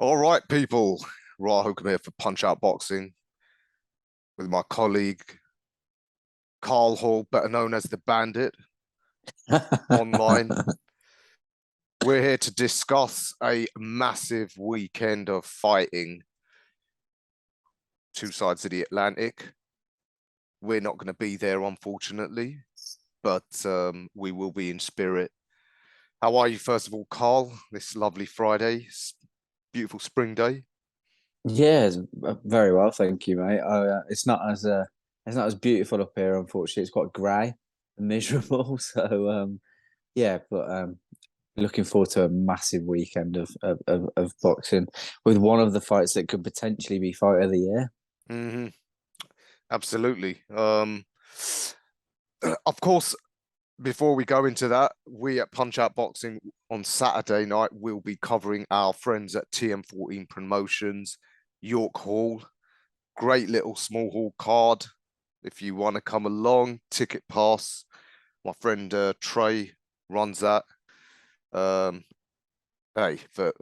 All right, people. Rah here for Punch Out Boxing with my colleague Carl Hall, better known as the Bandit, online. We're here to discuss a massive weekend of fighting, two sides of the Atlantic. We're not going to be there, unfortunately, but we will be in spirit. How are you, first of all, Carl? This lovely Friday, beautiful spring day. Yeah, very well, thank you, mate. It's not as beautiful up here, unfortunately. It's quite grey and miserable. So yeah, but looking forward to a massive weekend of boxing with one of the fights that could potentially be fight of the year. Mm-hmm. Absolutely. Of course, before we go into that, we at Punch Out Boxing on Saturday night will be covering our friends at TM14 Promotions, York Hall. Great little small hall card. If you want to come along, ticket pass. My friend Trey runs that. Um, hey, for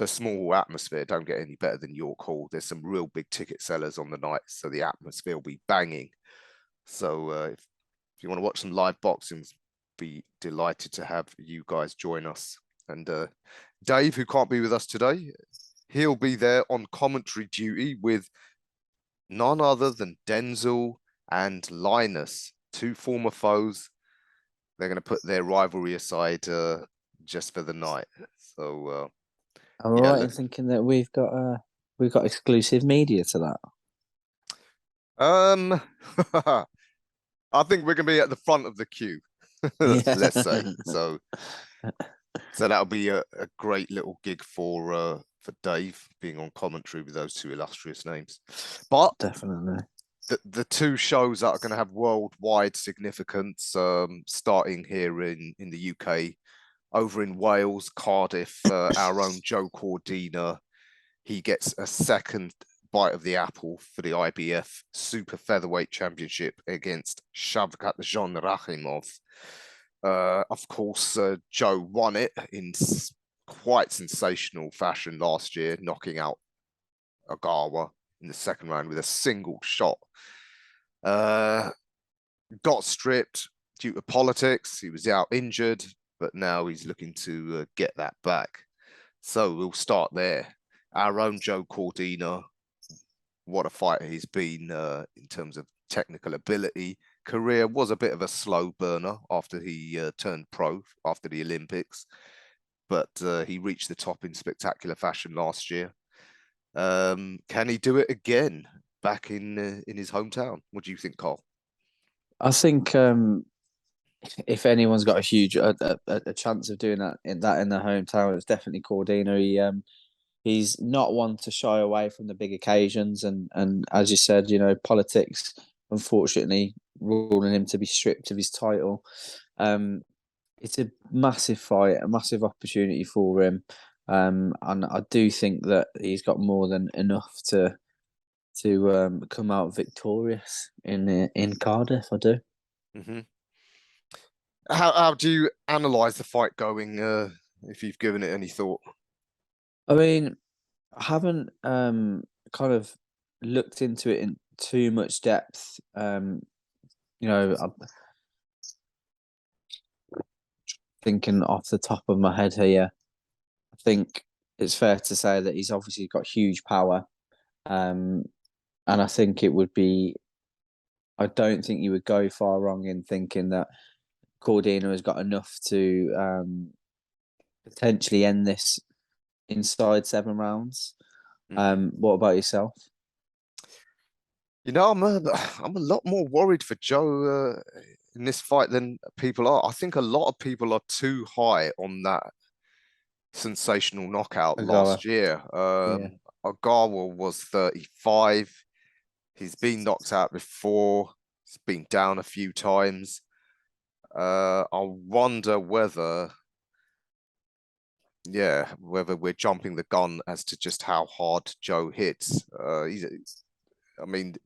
small atmosphere, don't get any better than York Hall. There's some real big ticket sellers on the night, so the atmosphere will be banging. So if you want to watch some live boxing, be delighted to have you guys join us. And Dave, who can't be with us today, he'll be there on commentary duty with none other than Denzel and Linus, two former foes. They're going to put their rivalry aside just for the night. So Am I yeah, right in thinking that we've got exclusive media to that? um, I think we're going to be at the front of the queue. Let's say Yeah, so that'll be a great little gig for Dave being on commentary with those two illustrious names. But definitely. the two shows that are going to have worldwide significance, starting here in the UK, over in Wales, Cardiff, our own Joe Cordina, he gets a second bite of the apple for the IBF Super Featherweight Championship against Shavkatdzhon Rakhimov. Of course, Joe won it in quite sensational fashion last year, knocking out Agawa in the second round with a single shot. Got stripped due to politics. He was out injured, but now he's looking to get that back. So we'll start there. Our own Joe Cordina, what a fighter he's been in terms of technical ability. Career was a bit of a slow burner after he turned pro after the Olympics, but he reached the top in spectacular fashion last year. Can he do it again back in his hometown? What do you think, Carl? I think if anyone's got a huge a chance of doing that in their hometown, it's definitely Cordina. He's not one to shy away from the big occasions, and as you said, politics unfortunately ruling him to be stripped of his title. Um, it's a massive fight, a massive opportunity for him, and I do think that he's got more than enough to come out victorious in Cardiff. I do. Mm-hmm. How do you analyze the fight going? If you've given it any thought. I mean, I haven't kind of looked into it in too much depth. I'm thinking off the top of my head here. I think it's fair to say that he's obviously got huge power. Um, and I think it would be. I don't think you would go far wrong in thinking that Cordina has got enough to potentially end this inside 7 rounds. Mm-hmm. What about yourself? I'm a lot more worried for Joe in this fight than people are. I think a lot of people are too high on that sensational knockout Agawa. last year. Yeah. Ogawa was 35. He's been knocked out before. He's been down a few times. I wonder whether we're jumping the gun as to just how hard Joe hits. I mean,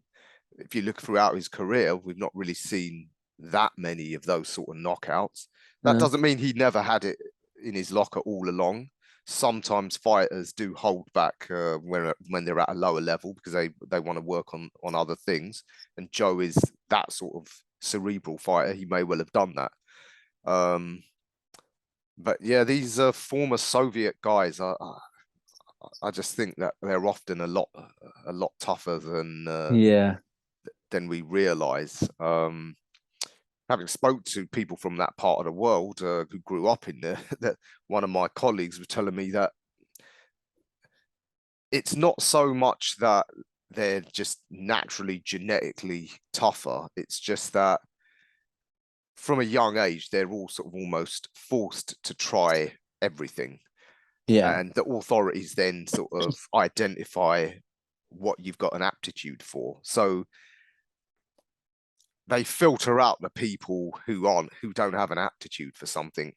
if you look throughout his career, we've not really seen that many of those sort of knockouts. That Uh-huh. doesn't mean he never had it in his locker all along. sometimes fighters do hold back when they're at a lower level because they want to work on other things. And Joe is that sort of cerebral fighter. He may well have done that. But yeah, these former Soviet guys, I just think that they're often a lot tougher Yeah. than we realize. Having spoke to people from that part of the world who grew up in there, that one of my colleagues was telling me that it's not so much that they're just naturally genetically tougher. It's just that from a young age, they're all sort of almost forced to try everything. Yeah. And the authorities then sort of identify what you've got an aptitude for. So they filter out the people who don't have an aptitude for something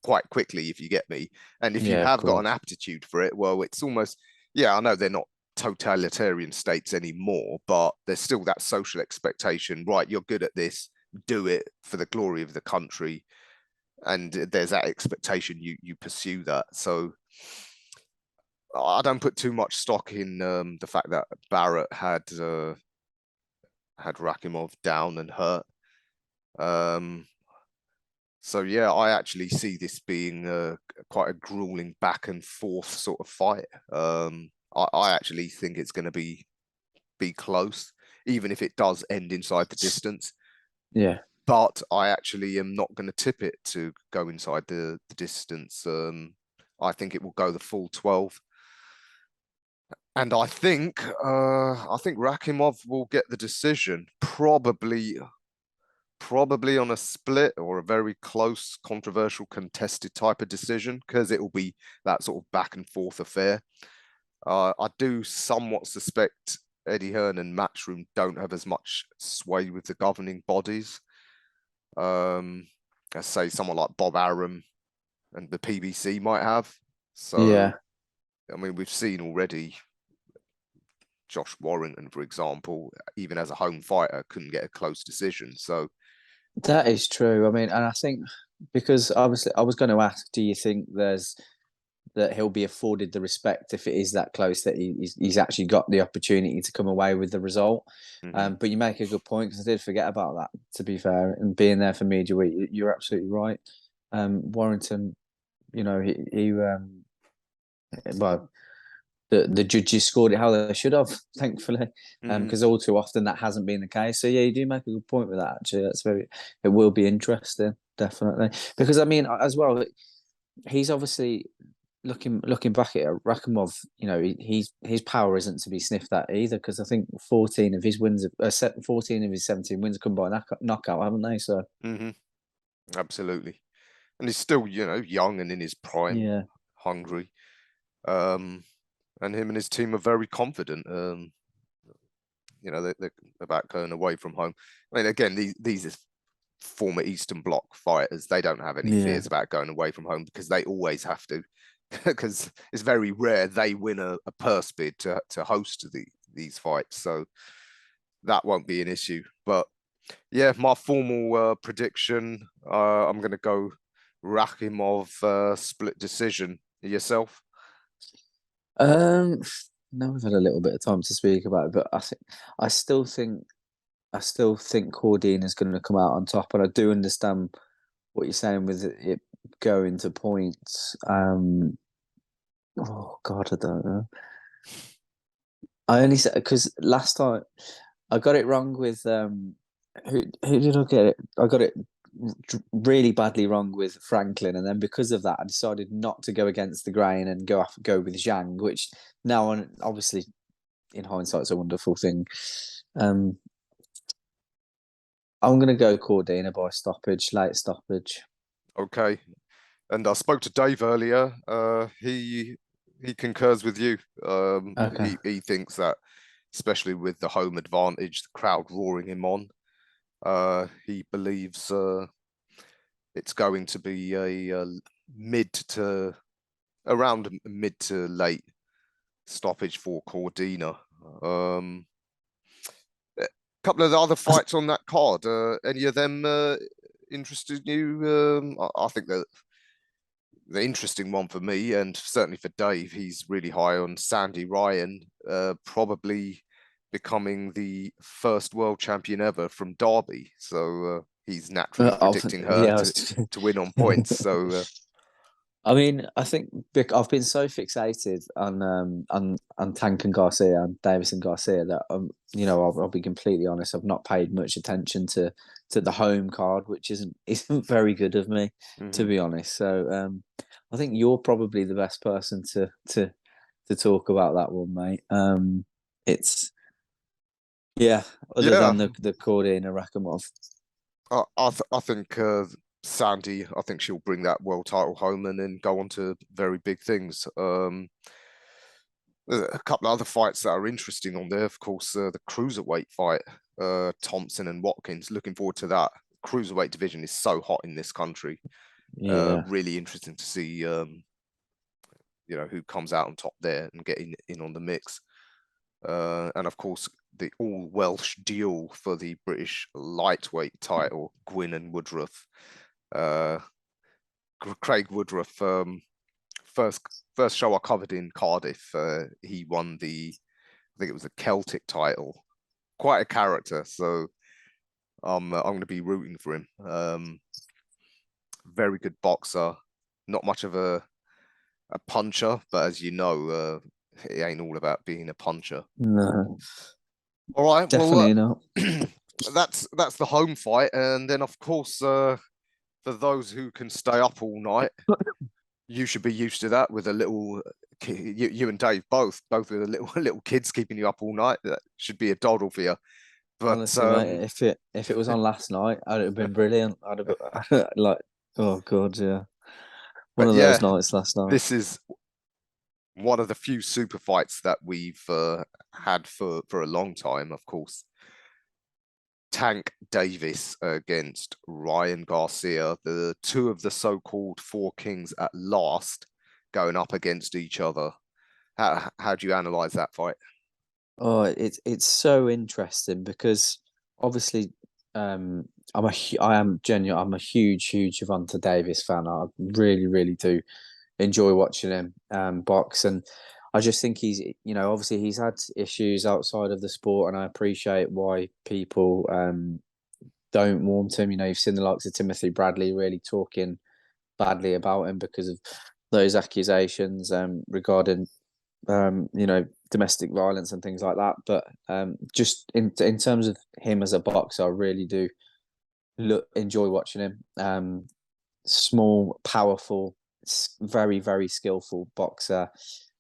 quite quickly, if you get me. And if you Yeah, of have got an course. aptitude for it, well, it's almost, yeah, I know they're not totalitarian states anymore, but there's still that social expectation, right? You're good at this, do it for the glory of the country. And there's that expectation you pursue that. So I don't put too much stock in the fact that Barrett had Rakhimov down and hurt. So yeah, I actually see this being quite a grueling back and forth sort of fight. I actually think it's going to be close, even if it does end inside the distance. Yeah. But I actually am not going to tip it to go inside the distance. I think it will go the full 12. And I think Rakhimov will get the decision, probably on a split or a very close, controversial, contested type of decision, because it will be that sort of back and forth affair. I do somewhat suspect Eddie Hearn and Matchroom don't have as much sway with the governing bodies. Let's say someone like Bob Arum and the PBC might have. So, Yeah. I mean, we've seen already Josh Warrington, for example, even as a home fighter, couldn't get a close decision. So, That is true. I mean, and I think because obviously I was going to ask, do you think that he'll be afforded the respect if it is that close that he's actually got the opportunity to come away with the result? mm-hmm. But you make a good point because I did forget about that. To be fair, and being there for media week, you're absolutely right. Warrington, he well, the judges scored it how they should have, thankfully, Mm-hmm. because all too often that hasn't been the case. So yeah, you do make a good point with that. Actually, it will be interesting, definitely, because I mean, as well, he's obviously looking back at Rakhimov. His power isn't to be sniffed at either, because I think 14 of his wins, 14 of his 17 wins come by knockout, haven't they? So Mm-hmm. Absolutely. And he's still, young and in his prime, yeah, hungry. Um, and him and his team are very confident. They're about going away from home. I mean, again, these are former Eastern Bloc fighters. They don't have any yeah, fears about going away from home because they always have to, because it's very rare they win a purse bid to host these fights. So that won't be an issue. But yeah, my formal prediction, I'm going to go Rakhimov split decision. Yourself? um. Now we've had a little bit of time to speak about it, but I still think I still think Cordina is going to come out on top, and I do understand what you're saying with it going to points. Oh God, I don't know. I only said because last time I got it wrong with who did I get it? I got it really badly wrong with Franklin, and then because of that, I decided not to go against the grain and go with Zhang, which now on obviously in hindsight is a wonderful thing. Um, I'm gonna go Cordina by stoppage, late stoppage. Okay. And I spoke to Dave earlier. He concurs with you. Okay. He thinks that, especially with the home advantage, the crowd roaring him on, he believes it's going to be a mid to around mid to late stoppage for Cordina. A couple of the other fights on that card, any of them interested you? I think that the interesting one for me, and certainly for Dave, he's really high on Sandy Ryan, probably becoming the first world champion ever from Derby. So he's naturally predicting her Yeah, to win on points. So I mean, I think I've been so fixated on Tank and Garcia and Davis and Garcia that I'll be completely honest. I've not paid much attention to the home card, which isn't very good of me, to mhm. be honest. So I think you're probably the best person to talk about that one, mate. It's yeah, other Yeah, than the Cordina Rakhimov. I think Sandy, I think she'll bring that world title home and then go on to very big things. There's a couple of other fights that are interesting on there. Of course, the cruiserweight fight, Thompson and Watkins. Looking forward to that. Cruiserweight division is so hot in this country. Yeah, Really interesting to see, who comes out on top there and get in on the mix. And of course, the all Welsh deal for the British lightweight title, Gwyn and Woodruff. Uh, Craig Woodruff, first first show I covered in Cardiff, he won I think it was the Celtic title. Quite a character, so I'm going to be rooting for him. Very good boxer, not much of a puncher, but as you know, it ain't all about being a puncher. no, All right, well, definitely not. that's the home fight, and then of course, for those who can stay up all night, you should be used to that with a little. You and Dave both with a little kids keeping you up all night. That should be a doddle for you. But Honestly, mate, if it was on last night, I'd have been brilliant. I'd have like, oh god, yeah, one but of those yeah, nights last night. this is one of the few super fights that we've had for a long time. Of course, Tank Davis against Ryan Garcia, the two of the so-called four kings at last going up against each other. How do you analyze that fight? Oh, it's so interesting because obviously, I am genuine. I'm a huge Gervonta Davis fan. I really, really do enjoy watching him box, and I just think obviously he's had issues outside of the sport, and I appreciate why people don't warm to him. You've seen the likes of Timothy Bradley really talking badly about him because of those accusations regarding domestic violence and things like that. But just in terms of him as a boxer, I really do enjoy watching him. Small, powerful, very very skillful boxer.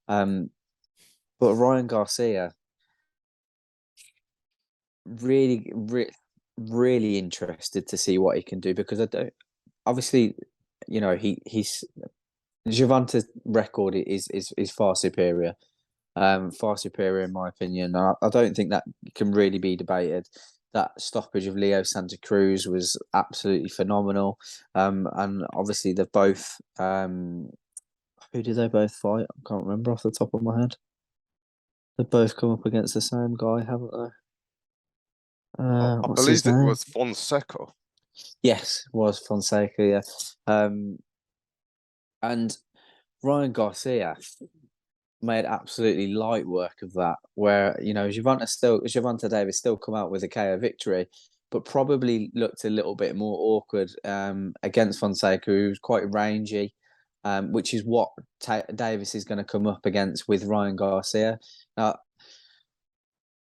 But Ryan Garcia, really, really interested to see what he can do because I don't. Obviously, he's Gervonta's record is far superior in my opinion. I don't think that can really be debated. That stoppage of Leo Santa Cruz was absolutely phenomenal. And obviously they've both. Who did they both fight? I can't remember off the top of my head. They've both come up against the same guy, haven't they? I What's his believe it name? was Fonseca. Yes, was Fonseca. Yeah. And Ryan Garcia made absolutely light work of that. Where Gervonta Davis still come out with a KO victory, but probably looked a little bit more awkward against Fonseca, who was quite rangy, which is what Davis is going to come up against with Ryan Garcia. Now,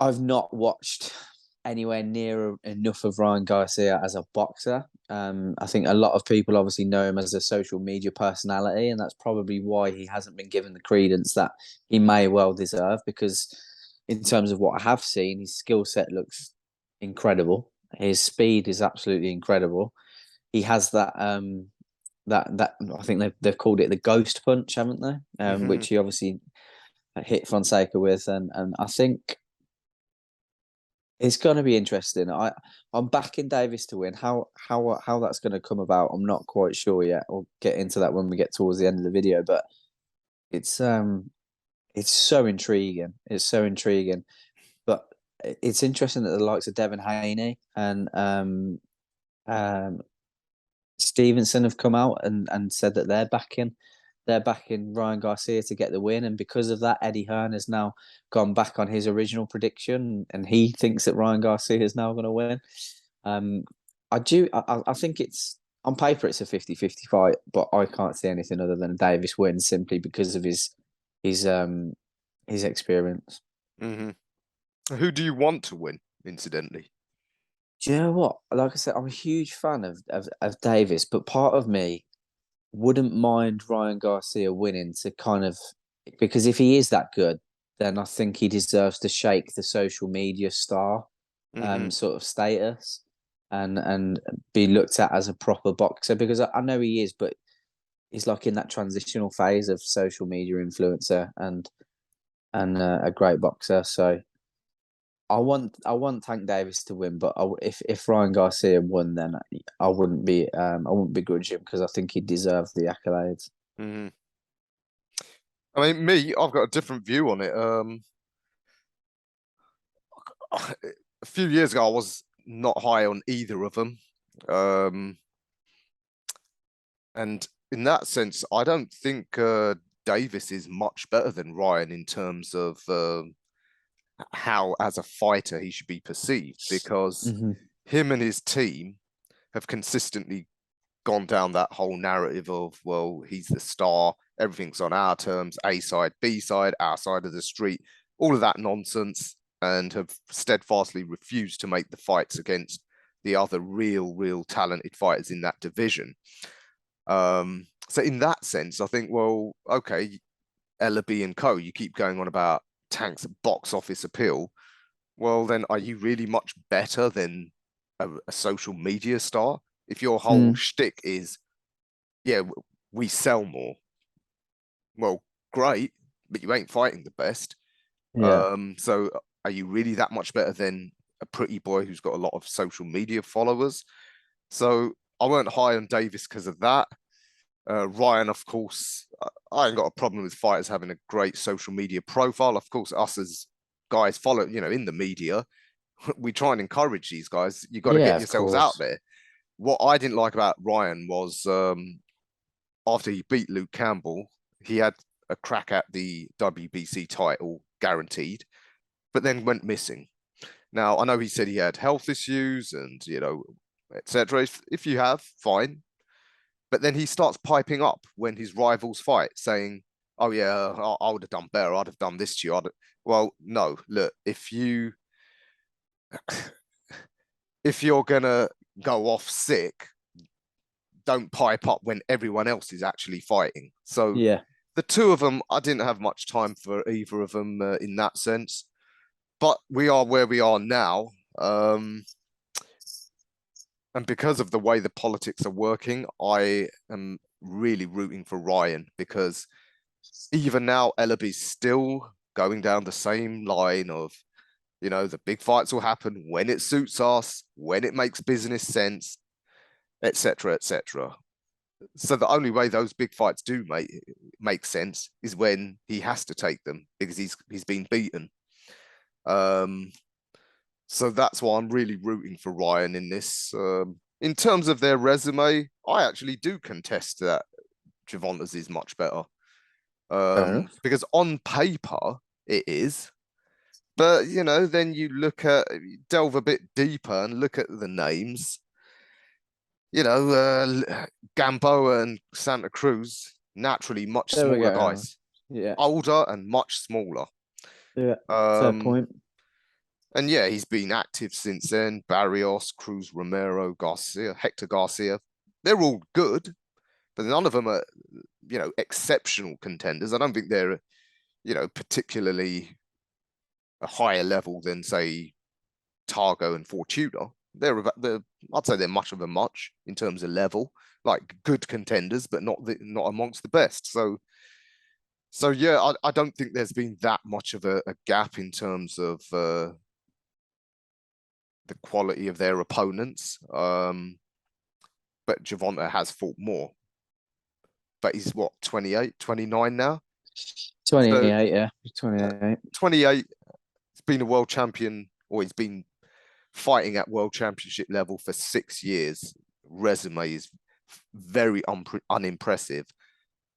I've not watched anywhere near enough of Ryan Garcia as a boxer. I think a lot of people obviously know him as a social media personality, and that's probably why he hasn't been given the credence that he may well deserve. Because in terms of what I have seen, his skill set looks incredible. His speed is absolutely incredible. He has that I think they've called it the ghost punch, haven't they? Mm-hmm. Which he obviously hit Fonseca with, and I think it's going to be interesting. I'm backing Davis to win. How that's going to come about, I'm not quite sure yet. We'll get into that when we get towards the end of the video. But it's so intriguing. It's so intriguing. But it's interesting that the likes of Devin Haney and um, Stevenson have come out and said that they're backing they're backing Ryan Garcia to get the win, and because of that, Eddie Hearn has now gone back on his original prediction, and he thinks that Ryan Garcia is now going to win. I think it's on paper it's a 50-50 fight, but I can't see anything other than Davis wins simply because of his experience. Mm-hmm. Who do you want to win, incidentally? Do you know what? Like I said, I'm a huge fan of Davis, but part of me wouldn't mind Ryan Garcia winning to kind of because if he is that good, then I think he deserves to shake the social media star Mm-hmm. sort of status and be looked at as a proper boxer because I know he is, but he's like in that transitional phase of social media influencer and a great boxer. So I want Tank Davis to win, but if Ryan Garcia won, then I wouldn't begrudge him because I think he deserves the accolades. Mm-hmm. I mean, I've got a different view on it. A few years ago, I was not high on either of them. And in that sense, I don't think Davis is much better than Ryan in terms of how, as a fighter, he should be perceived because Mm-hmm. him and his team have consistently gone down that whole narrative of, well, he's the star, everything's on our terms, A side, B side, our side of the street, all of that nonsense, and have steadfastly refused to make the fights against the other real talented fighters in that division. So in that sense, I think, well, okay, Ellaby and co, you keep going on about Tank's box office appeal. Well, then are you really much better than a social media star? If your whole shtick is, yeah, we sell more, well, great, but you ain't fighting the best. Yeah. So are you really that much better than a pretty boy who's got a lot of social media followers? So I weren't high on Davis because of that. Ryan, of course, I ain't got a problem with fighters having a great social media profile. Of course, us as guys follow, in the media, we try and encourage these guys. You got to Yeah, get of yourselves out course. there. What I didn't like about Ryan was after he beat Luke Campbell, he had a crack at the WBC title guaranteed, but then went missing. Now, I know he said he had health issues and, etc. If you have, fine. But then he starts piping up when his rivals fight, saying, "Oh yeah, I would have done better. I'd have done this to you." Well, no. Look, if you're gonna go off sick, don't pipe up when everyone else is actually fighting. So Yeah. the two of them, I didn't have much time for either of them in that sense. But we are where we are now. And because of the way the politics are working, I am really rooting for Ryan because even now, Ellaby's still going down the same line of, the big fights will happen when it suits us, when it makes business sense, etc., etc. So the only way those big fights do make sense is when he has to take them because he's been beaten. So that's why I'm really rooting for Ryan in this. In terms of their resume, I actually do contest that Gervonta's is much better. Fair enough. Because on paper it is, but then delve a bit deeper and look at the names. Gamboa and Santa Cruz, naturally much There we smaller go. guys, Yeah. older and much smaller. Yeah. Fair Um, point. and yeah, he's been active since then. Barrios, Cruz, Romero, Garcia, Hector Garcia, they're all good, but none of them are, exceptional contenders. I don't think they're, particularly a higher level than say Targo and Fortuna. I'd say they're much of a much in terms of level, like good contenders, but not amongst the best. So yeah, I don't think there's been that much of a gap in terms of the quality of their opponents. But Gervonta has fought more. But he's what, 28, 29 now? So 28, yeah. 28. 28, he's been a world champion, or he's been fighting at world championship level for 6 years. Resume is very unimpressive.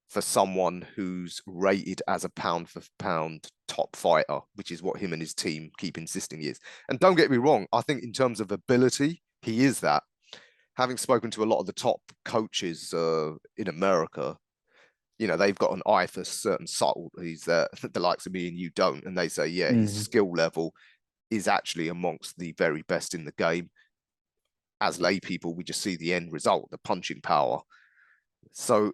for someone who's rated as a pound for pound top fighter, which is what him and his team keep insisting he is. And don't get me wrong, I think in terms of ability, he is that. Having spoken to a lot of the top coaches in America, they've got an eye for certain subtleties that the likes of me and you don't. And they say, yeah, his skill level is actually amongst the very best in the game. As lay people, we just see the end result, the punching power. So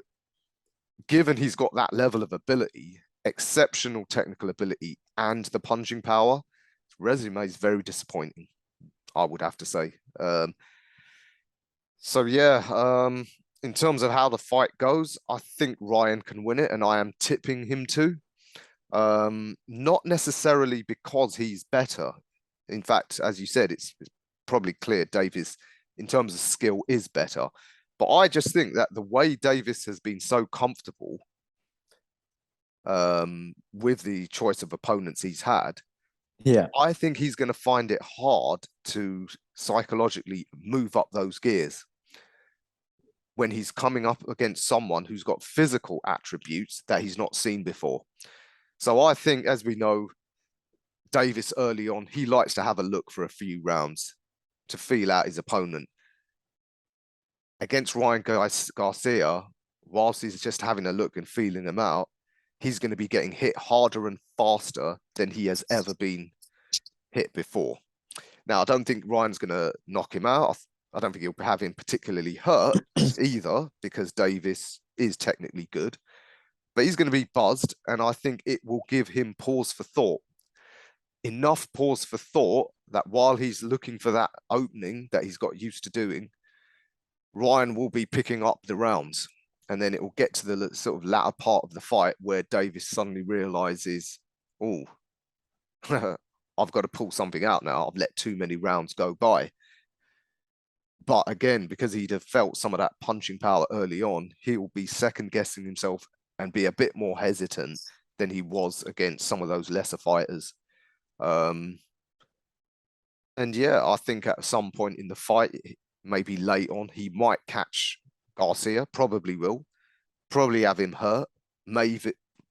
given he's got that level of ability, exceptional technical ability, and the punching power, his resume is very disappointing, I would have to say. In terms of how the fight goes, I think Ryan can win it, and I am tipping him to. Not necessarily because he's better. In fact, as you said, it's probably clear Davis, in terms of skill, is better. But I just think that the way Davis has been so comfortable with the choice of opponents he's had, I think he's going to find it hard to psychologically move up those gears when he's coming up against someone who's got physical attributes that he's not seen before. So I think, as we know, Davis early on, he likes to have a look for a few rounds to feel out his opponent. Against Ryan Garcia, whilst he's just having a look and feeling him out, he's going to be getting hit harder and faster than he has ever been hit before. Now, I don't think Ryan's going to knock him out. I don't think he'll have him particularly hurt either, because Davis is technically good. But he's going to be buzzed, and I think it will give him pause for thought. Enough pause for thought that while he's looking for that opening that he's got used to doing, Ryan will be picking up the rounds. And then it will get to the sort of latter part of the fight where Davis suddenly realizes, oh, I've got to pull something out now. I've let too many rounds go by. But again, because he'd have felt some of that punching power early on, he will be second guessing himself and be a bit more hesitant than he was against some of those lesser fighters. And yeah, I think at some point in the fight, maybe late on, he might catch Garcia, probably will, probably have him hurt, may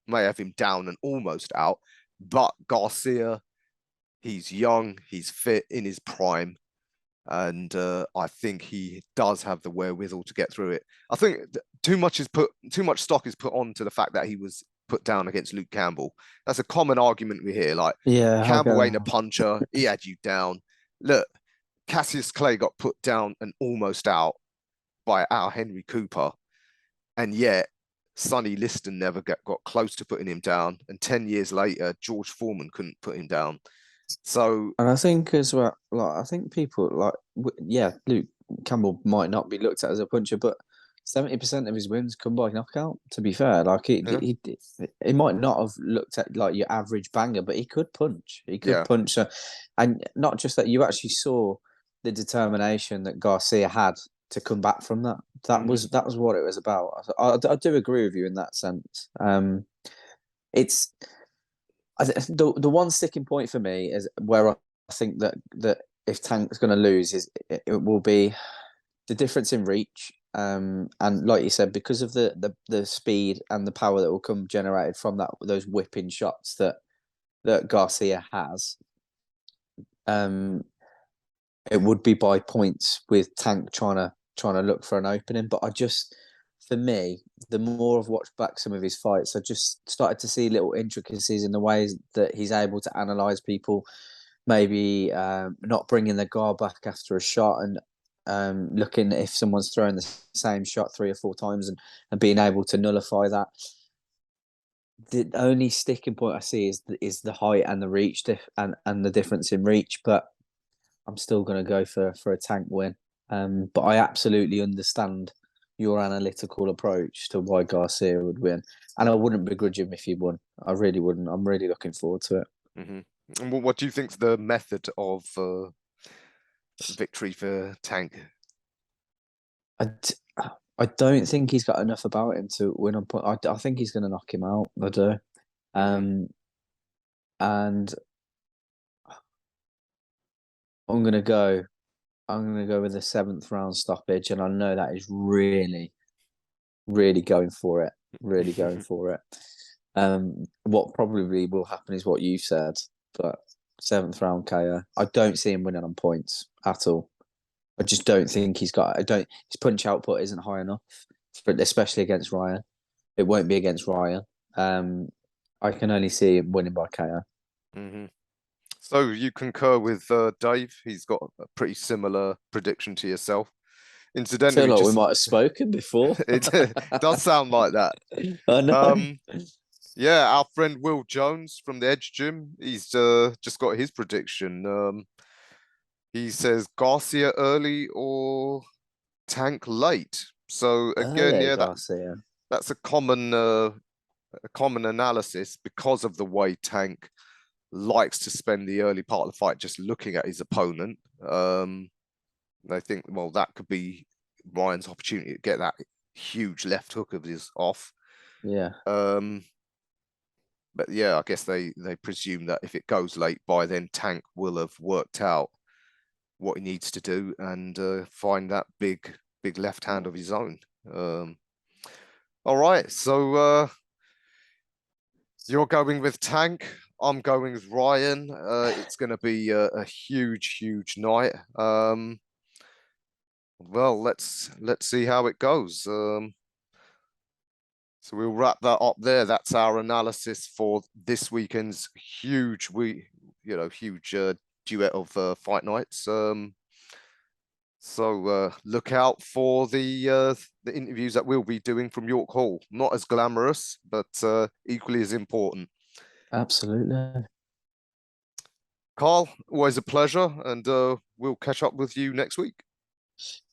have him down and almost out. But Garcia, he's young, he's fit, in his prime. And I think he does have the wherewithal to get through it. I think too much stock is put on to the fact that he was put down against Luke Campbell. That's a common argument we hear. Like, Campbell ain't a puncher. He had you down. Look, Cassius Clay got put down and almost out by our Henry Cooper. And yet, Sonny Liston never got close to putting him down. And 10 years later, George Foreman couldn't put him down. So, and I think as well, like, I think people Luke Campbell might not be looked at as a puncher, but 70% of his wins come by knockout. To be fair, like he might not have looked at like your average banger, but he could punch. He could punch, and not just that. You actually saw the determination that Garcia had to come back from that. That was what it was about. I do agree with you in that sense. It's. The one sticking point for me is where I think that if Tank's going to lose is it will be the difference in reach. And like you said, because of the speed and the power that will come generated from those whipping shots that Garcia has, it would be by points with Tank trying to look for an opening. But for me, the more I've watched back some of his fights, I just started to see little intricacies in the ways that he's able to analyze people, maybe not bringing the guard back after a shot and looking if someone's throwing the same shot 3 or 4 times and being able to nullify that. The only sticking point I see is the height and the reach and the difference in reach, but I'm still going to go for a Tank win. But I absolutely understand your analytical approach to why Garcia would win. And I wouldn't begrudge him if he won. I really wouldn't. I'm really looking forward to it. Mm-hmm. And what do you think's the method of victory for Tank? I don't think he's got enough about him to win on point. I think he's going to knock him out. I do. And I'm going to go with the 7th round stoppage, and I know that is really, really going for it. really going for it. What probably will happen is what you said, but 7th round KO. I don't see him winning on points at all. I just don't think he's got. His punch output isn't high enough, but especially against Ryan. It won't be against Ryan. I can only see him winning by KO. Mm-hmm. So you concur with Dave? He's got a pretty similar prediction to yourself. I Incidentally, feel we like we just might have spoken before. it does sound like that. I know. Yeah, our friend Will Jones from the Edge Gym, he's just got his prediction. He says Garcia early or Tank late. So again, Early yeah, Garcia. that's a common analysis because of the way Tank likes to spend the early part of the fight just looking at his opponent. I think, well, that could be Ryan's opportunity to get that huge left hook of his off. Yeah. But yeah, I guess they presume that if it goes late, by then Tank will have worked out what he needs to do and find that big left hand of his own. All right, so you're going with Tank. I'm going with Ryan. It's going to be a huge night. Well, let's see how it goes. So we'll wrap that up there. That's our analysis for this weekend's huge duet of fight nights. So look out for the interviews that we'll be doing from York Hall. Not as glamorous, but equally as important. Absolutely. Carl, always a pleasure, and we'll catch up with you next week.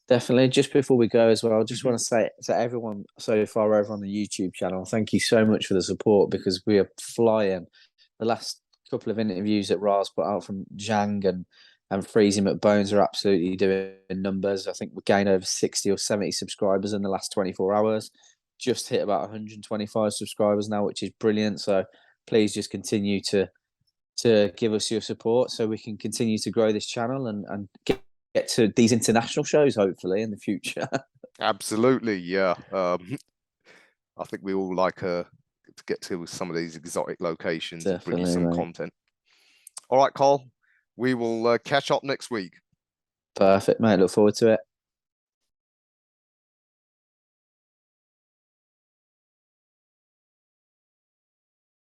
Definitely. Just before we go as well, I just want to say to everyone so far over on the YouTube channel, thank you so much for the support because we are flying. The last couple of interviews that Rah's put out from Zhang and Freezy McBones are absolutely doing numbers. I think we gained over 60 or 70 subscribers in the last 24 hours. Just hit about 125 subscribers now, which is brilliant. So please just continue to give us your support so we can continue to grow this channel and get to these international shows hopefully in the future. Absolutely, yeah. I think we all like to get to some of these exotic locations and bring you some content. All right, Carl, we will catch up next week. Perfect, mate. Look forward to it.